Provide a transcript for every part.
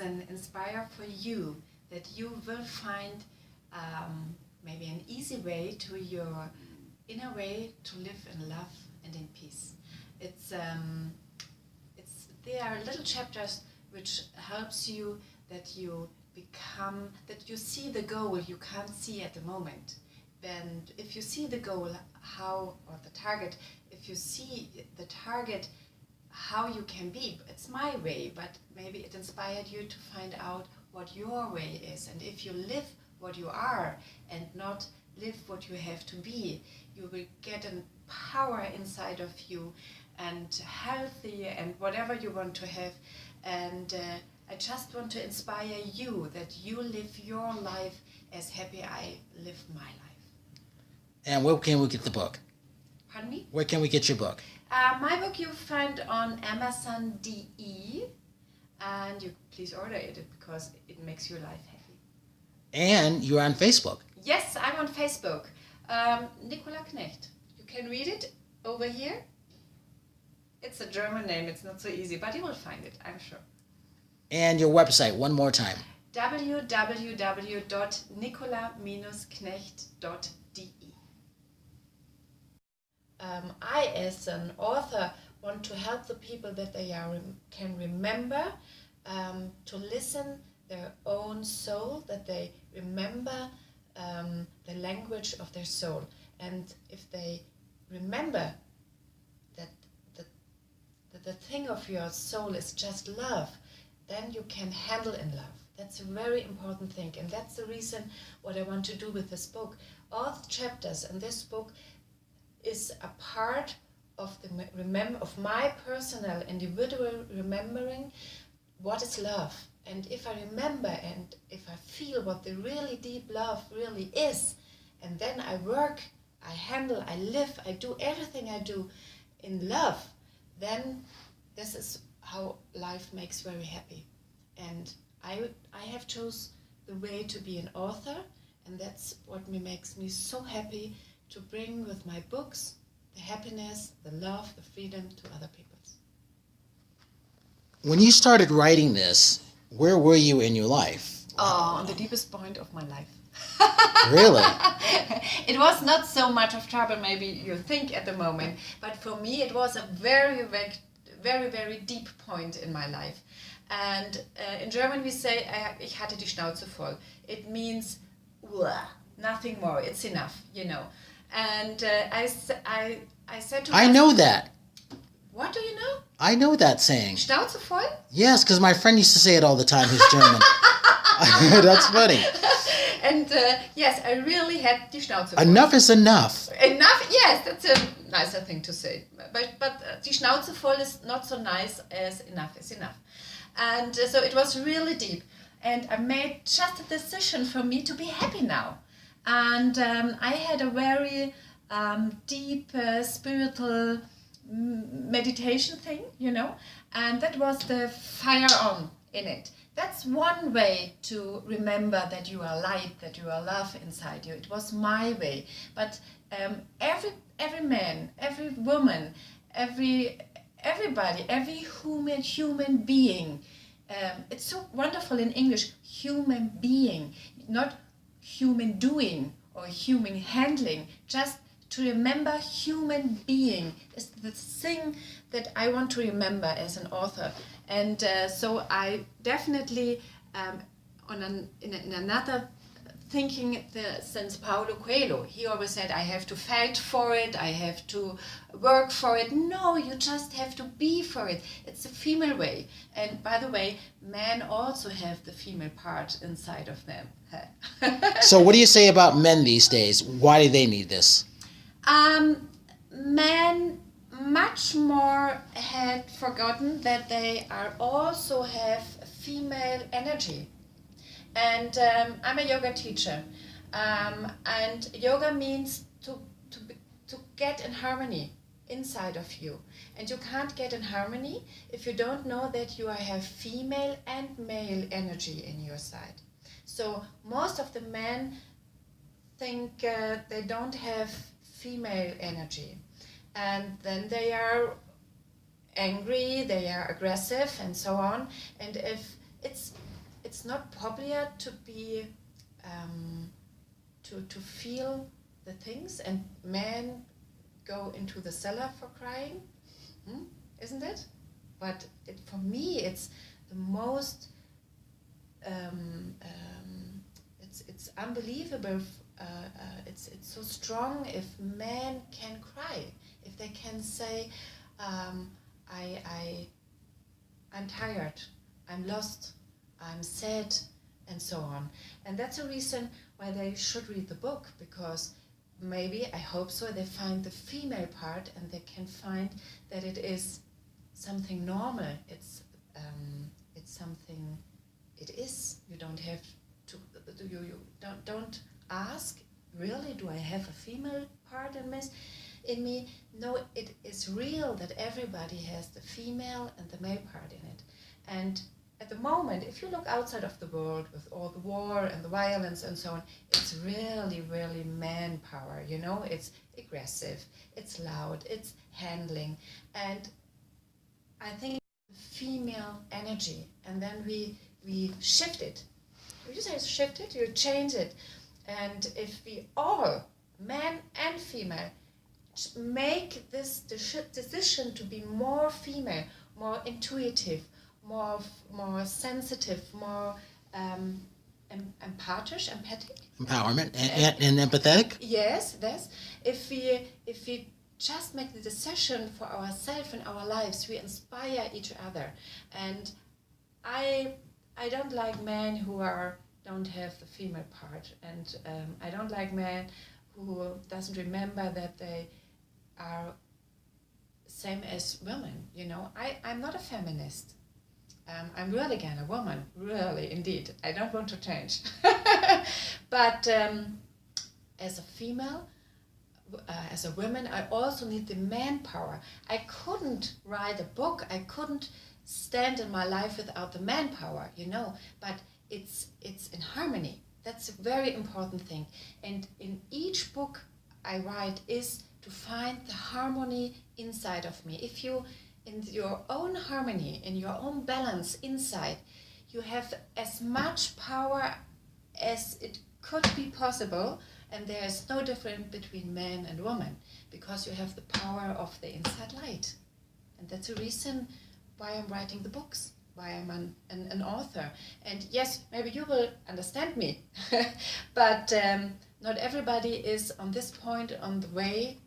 an inspire for you, that you will find maybe an easy way to your inner way to live in love and in peace. There are little chapters which helps you that you see the goal you can't see at the moment. And if you see the goal, the target, if you see the target, how you can be, it's my way, but maybe it inspired you to find out what your way is. And if you live what you are and not live what you have to be, you will get a power inside of you and healthy and whatever you want to have. And I just want to inspire you that you live your life as happy I live my life. And where can we get the book? Pardon me? Where can we get your book? My book you find on Amazon.de, and you please order it because it makes your life happy. And you're on Facebook. Yes, I'm on Facebook. Nikola Knecht. You can read it over here. It's a German name, it's not so easy, but you will find it, I'm sure. And your website, one more time. www.nikola-knecht.de. I, as an author, want to help the people that they can remember to listen their own soul, that they remember the language of their soul. And if they remember that the thing of your soul is just love, then you can handle in love. That's a very important thing, and that's the reason what I want to do with this book. All the chapters in this book is a part of my personal, individual remembering what is love. And if I remember and if I feel what the really deep love really is, and then I work, I handle, I live, I do everything I do in love, then this is how life makes very happy. And I have chose the way to be an author, and that's what makes me so happy to bring with my books the happiness, the love, the freedom to other people. When you started writing this, where were you in your life? Oh, on the deepest point of my life. Really? It was not so much of trouble, maybe you think at the moment, but for me it was a very, very, very deep point in my life. And in German we say, ich hatte die Schnauze voll. It means, nothing more, it's enough, you know. And I said to I know that. What do you know? I know that saying. Schnauze voll? Yes, because my friend used to say it all the time, who's German. That's funny. And yes, I really had die Schnauze voll. Enough is enough. Enough, yes, that's a nicer thing to say. But die Schnauze voll is not so nice as enough is enough. And so it was really deep. And I made just a decision for me to be happy now. And I had a very deep spiritual meditation thing, you know, and that was the fire on in it. That's one way to remember that you are light, that you are love inside you. It was my way. But every man, every woman, everybody, every human being, it's so wonderful in English, human being, not human doing or human handling, just to remember human being is the thing that I want to remember as an author. And so I definitely, in another thinking, since Paulo Coelho, he always said, I have to fight for it, I have to work for it. No, you just have to be for it. It's a female way. And by the way, men also have the female part inside of them. So what do you say about men these days? Why do they need this? Men much more had forgotten that they also have female energy. And I'm a yoga teacher, and yoga means to get in harmony inside of you. And you can't get in harmony if you don't know that you have female and male energy in your side. So most of the men think they don't have female energy, and then they are angry, they are aggressive and so on. And if it's it's not popular to be to feel the things, and men go into the cellar for crying, isn't it? But for me, it's the most. It's unbelievable. It's so strong if men can cry, if they can say, I'm tired, I'm lost, I'm sad, and so on. And that's a reason why they should read the book, because maybe, I hope so, they find the female part and they can find that it is something normal. It's something. It is. You don't have to. You don't ask. Really, do I have a female part in me? No, it is real that everybody has the female and the male part in it. And at the moment, if you look outside of the world with all the war and the violence and so on, it's really, really man power. You know, it's aggressive, it's loud, it's handling, and I think female energy, and then we shift it. You say shift it, you change it. And if we all, man and female, make this decision to be more female, more intuitive, more sensitive, more empathic. Empowerment and empathetic? Yes. If we just make the decision for ourselves and our lives, we inspire each other. And I don't like men who don't have the female part, and I don't like men who doesn't remember that they are same as women. You know, I'm not a feminist. I'm really again a woman, really indeed. I don't want to change. But as a female, as a woman, I also need the manpower. I couldn't write a book. I couldn't stand in my life without the manpower, you know. But it's in harmony. That's a very important thing. And in each book I write is to find the harmony inside of me. If you, in your own harmony, in your own balance inside, you have as much power as it could be possible, and there is no difference between man and woman, because you have the power of the inside light. And that's a reason why I'm writing the books, why I'm an author. And yes, maybe you will understand me, but not everybody is on this point on the way,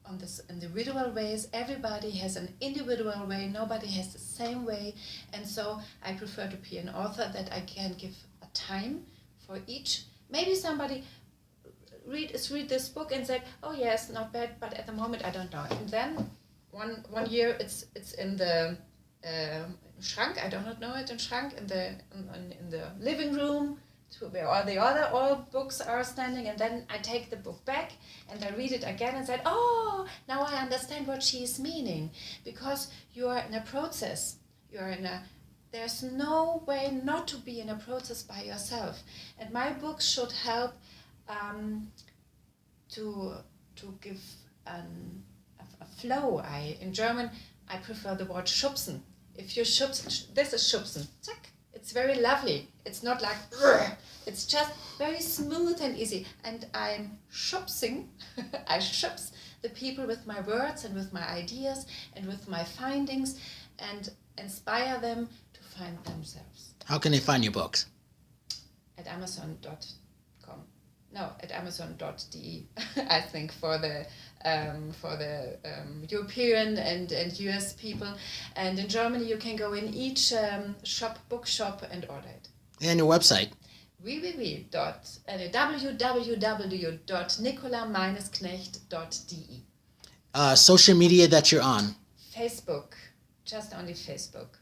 on this individual ways. Everybody has an individual way, nobody has the same way, and so I prefer to be an author that I can give a time for each. Maybe somebody read this book and say, oh yes, not bad, but at the moment I don't know. And then one year it's in the Schrank, I don't know it, in Schrank, in the living room, to where all books are standing, and then I take the book back and I read it again and said, oh, now I understand what she is meaning, because you are in a process. There's no way not to be in a process by yourself, and my books should help to give a flow. In German I prefer the word schubsen. If you schubsen, this is schubsen, zack. It's very lovely. It's not like, it's just very smooth and easy. And I'm schubsing, I schubs the people with my words and with my ideas and with my findings, and inspire them to find themselves. How can they find your books? At Amazon.com. No, at Amazon.de, I think, for the European and US people. And in Germany you can go in each bookshop and order it. And your website? www.nikola-knecht.de. Social media that you're on? Facebook, just only Facebook.